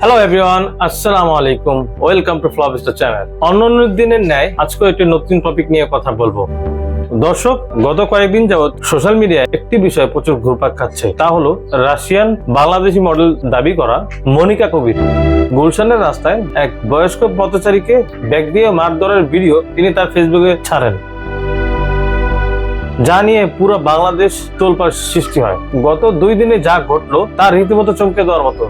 Hello everyone, আসসালামু আলাইকুম। Welcome to Flopstar channel. অন্যান্য দিনের ন্যায় আজকে একটি নতুন টপিক নিয়ে কথা বলবো। দর্শক, গত কয়েকদিন যাবৎ সোশ্যাল মিডিয়ায় একটি বিষয় প্রচুর ঘুরপাক খাচ্ছে, তা হলো রাশিয়ান বাংলাদেশি মডেল দাবি করা মনিকা কবির গুলশানের রাস্তায় এক বয়স্ক পথচারীকে ব্যাগ দিয়ে মারধরের ভিডিও তিনি তার ফেসবুকে ছাড়েন, যা নিয়ে পুরো বাংলাদেশ তোলপাড় সৃষ্টি হয়। গত 2 দিনে যা ঘটলো তার রীতিমতো চমকে দেওয়ার মতো।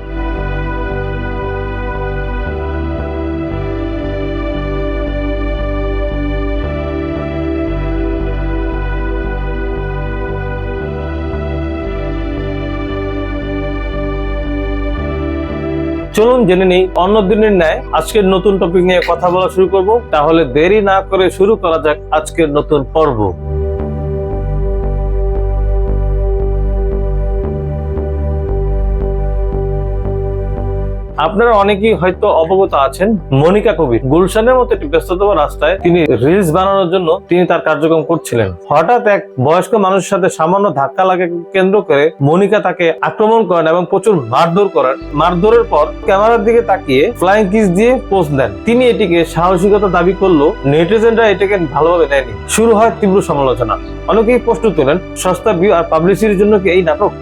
চলুন জেনে নেই অন্য দিনের ন্যায় আজকের নতুন টপিক নিয়ে কথা বলা শুরু করব। তাহলে দেরি না করে শুরু করা যাক আজকের নতুন পর্ব। আপনারা অনেকেই হয়তো অবগত আছেন, মনিকা কবির গুলশানের মতো একটি ব্যস্ততম রাস্তায় তিনি রিলস বানানোর জন্য তিনি তার কার্যক্রম করছিলেন। হঠাৎ এক বয়স্ক মানুষের সাথে সামান্য ধাক্কা লাগে কেন্দ্র করে মনিকা তাকে আক্রমণ করেন এবং প্রচুর মারধর করেন। মারধরের পর ক্যামেরার দিকে তাকিয়ে ফ্লাইং কিস দিয়ে পোস্ট দেন। তিনি এটিকে সাহসিকতা দাবি করলেও নেটিজেনরা এটাকে ভালোভাবে নেয়নি। শুরু হয় তীব্র সমালোচনা। অনেকেই প্রশ্ন তোলেন, সস্তা ভিউ আর পাবলিসিটির জন্য কি এই নাটক?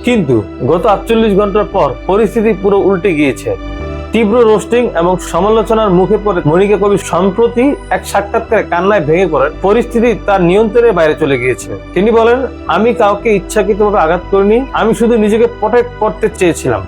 কিন্তু গত 48 ঘন্টার পর পরিস্থিতি পুরো উল্টে গিয়েছে। তীব্র রোস্টিং এবং সমালোচনার মুখে পড়ে মনিকা কবির সম্প্রতি এক সাক্ষাৎকারে কান্নায় ভেঙে পড়েন। পরিস্থিতি তার নিয়ন্ত্রণের বাইরে চলে গিয়েছে। তিনি বলেন, আমি কাউকে ইচ্ছাকৃতভাবে আঘাত করিনি, আমি শুধু নিজেকে প্রটেক্ট করতে চেয়েছিলাম।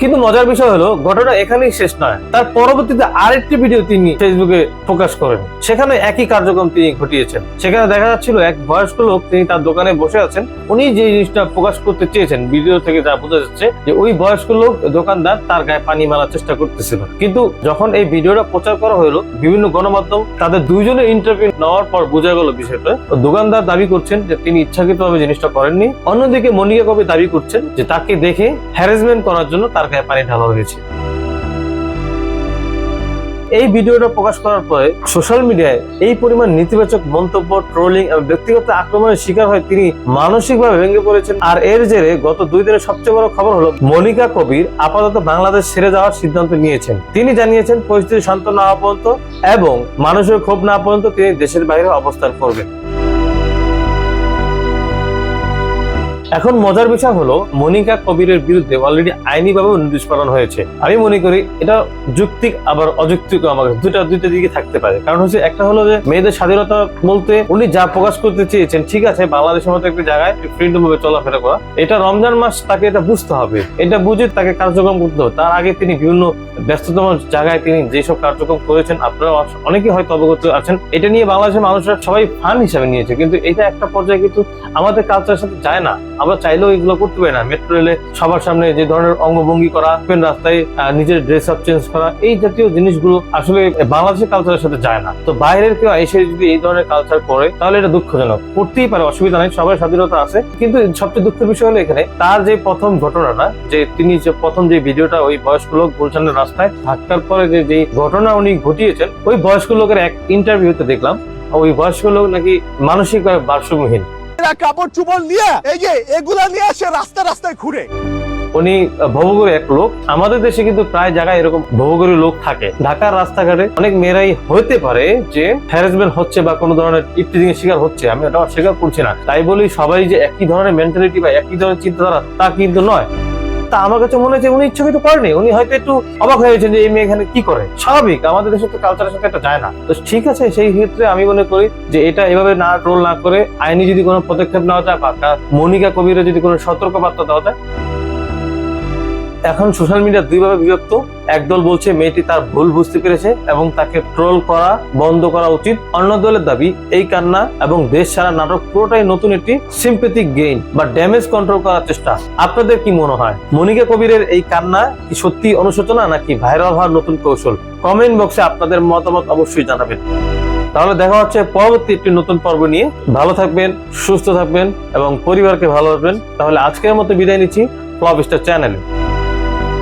কিন্তু মজার বিষয় হলো, ঘটনা এখানেই শেষ নয়। তার পরবর্তীতে আরেকটি ভিডিও তিনি ফেসবুকে প্রকাশ করেন। সেখানে একই কার্যক্রম তিনি ঘটিয়েছেন। সেখানে দেখা যাচ্ছিল এক বয়স্ক লোক, তিনি তার দোকানে বসে আছেন। উনি যে জিনিসটা প্রকাশ করতে চেয়েছেন, ভিডিও থেকে যা বোঝা যাচ্ছে যে ওই বয়স্ক লোক দোকানদার তার গায়ে পানি মারার চেষ্টা করতেছিল। কিন্তু যখন এই ভিডিওটা প্রচার করা হলো বিভিন্ন গণমাধ্যম, তাদের দুইজনের ইন্টারভিউ নেওয়ার পর বোঝা গেল বিষয়টা। দোকানদার দাবি করছেন যে তিনি ইচ্ছাকৃতভাবে জিনিসটা করেননি। অন্যদিকে মনিকা কবির দাবি করছেন যে তাকে দেখে হ্যারাসমেন্ট করার জন্য তার গায়ে পানি ঢালা হয়েছে। এই ভিডিওটা প্রকাশ করার পরে সোশ্যাল মিডিয়ায় এই পরিমাণ নেতিবাচক মন্তব্য, ট্রোলিং এবং ব্যক্তিগত আক্রমণের শিকার হয়ে তিনি মানসিকভাবে ভেঙে পড়েছেন। আর এর জেরে গত 2 দিনের সবচেয়ে বড় খবর হলো, মনিকা কবির আপাতত বাংলাদেশ ছেড়ে যাওয়ার সিদ্ধান্ত নিয়েছেন। তিনি জানিয়েছেন পরিস্থিতি শান্ত না হওয়া পর্যন্ত এবং মানুষের ক্ষোভ না পর্যন্ত তিনি দেশের বাইরে অবস্থান করবেন। এখন মজার বিষয় হলো, মনিকা কবিরের বিরুদ্ধে অলরেডি আইনিভাবে নোটিশ পাঠানো হয়েছে। আমি মনে করি এটা যৌক্তিক আবার অযৌক্তিক, আমাকে দুইটা দিকে থাকতে পারে। কারণ হচ্ছে, একটা হলো যে মেয়েদের স্বাধীনতা বলতে উনি যা প্রকাশ করতে চেয়েছেন, ঠিক আছে, বাংলাদেশের মতো একটা জায়গায় ফ্রিডম ভাবে চলাফেরা করা, এটা রমজান মাস, তাকে এটা বুঝতে হবে, এটা বুঝে তাকে কার্যক্রম করতে হবে। তার আগে তিনি বিভিন্ন ব্যস্ততম জায়গায় তিনি যেসব কার্যক্রম করেছেন, আপনারা অনেকেই হয়তো অবগত আছেন। এটা নিয়ে বাংলাদেশের মানুষরা সবাই ফান হিসাবে নিয়েছে, কিন্তু এটা একটা পর্যায়ে কিন্তু আমাদের কালচারের সাথে যায় না। আমরা চাইলেও এগুলো করতে পারি না। মেট্রো রেলে সবার সামনে যে ধরনের অঙ্গভঙ্গি করা, রাস্তায় নিজের ড্রেস আপ চেঞ্জ করা, এই জাতীয় জিনিসগুলো আসলে বাংলাদেশের কালচারের সাথে যায় না। তো বাইরের কেউ এসে যদি এই ধরনের কালচার করে, তাহলে এটা দুঃখজনক। করতেই পারে, অসুবিধা নেই, সবার স্বাধীনতা আছে। কিন্তু সবচেয়ে দুঃখের বিষয় হলো এখানে তার যে প্রথম ঘটনাটা, যে তিনি যে প্রথম যে ভিডিওটা ওই বয়স্ক লোক গুলশানের রাস্তায় ধাক্কার পরে যে ঘটনা উনি ঘটিয়েছেন, ওই বয়স্ক লোকের এক ইন্টারভিউতে দেখলাম ওই বয়স্ক লোক নাকি মানসিকভাবে ভারসাম্যহীন। কাপড় চুপড় নিয়ে এই যে এগুলা নিয়ে সে রাস্তায় ঘুরে। উনি ভবঘুরে এক লোক। আমাদের দেশে কিন্তু প্রায় জায়গায় এরকম ভবঘুরে লোক থাকে। ঢাকার রাস্তাঘাটে অনেক মেয়েরাই হতে পারে যে হ্যারাসমেন্ট হচ্ছে বা কোনো ধরনের ইফটিজিং এর শিকার হচ্ছে, আমি এটা অস্বীকার করছি না। তাই বলি সবাই যে একই ধরনের মেন্টালিটি বা একই ধরনের চিন্তাধারা, তা কিন্তু নয়। আমার কাছে মনে হচ্ছে উনি ইচ্ছাকৃত করেনি। উনি হয়তো একটু অবাক হয়েছেন যে এই মেয়ে এখানে কি করে। স্বাভাবিক, আমাদের দেশের তো কালচারের সাথে এটা যায় না। তো ঠিক আছে, সেই ক্ষেত্রে আমি মনে করি যে এটা এভাবে না ট্রোল না করে আইনি যদি কোনো পদক্ষেপ নেওয়া যায় বা মনিকা কবিরের যদি কোনো সতর্কবার্তা দেওয়া যায়। এখন সোশ্যাল মিডিয়া দুইভাবে বিভক্ত। একদল বলছে মেয়েটি তার ভুল বুঝতে পেরেছে এবং তাকে ট্রোল করা বন্ধ করা উচিত। অন্য দলের দাবি এই কান্না এবং দেশ ছাড়া নাটক পুরোটাই নতুন একটি সিম্প্যাথিক গেইন বা ড্যামেজ কন্ট্রোল করার চেষ্টা। আপনাদের কি মনে হয়, মনিকা কবিরের এই কান্না কি সত্যি অনুশোচনা নাকি ভাইরাল হওয়ার নতুন কৌশল? কমেন্ট বক্সে আপনাদের মতামত অবশ্যই জানাবেন। তাহলে দেখা হচ্ছে পরবর্তী একটি নতুন পর্ব নিয়ে। ভালো থাকবেন, সুস্থ থাকবেন এবং পরিবারকে ভালো রাখবেন। তাহলে আজকের মতো বিদায় নিচ্ছি ফ্লপস্টার চ্যানেলে।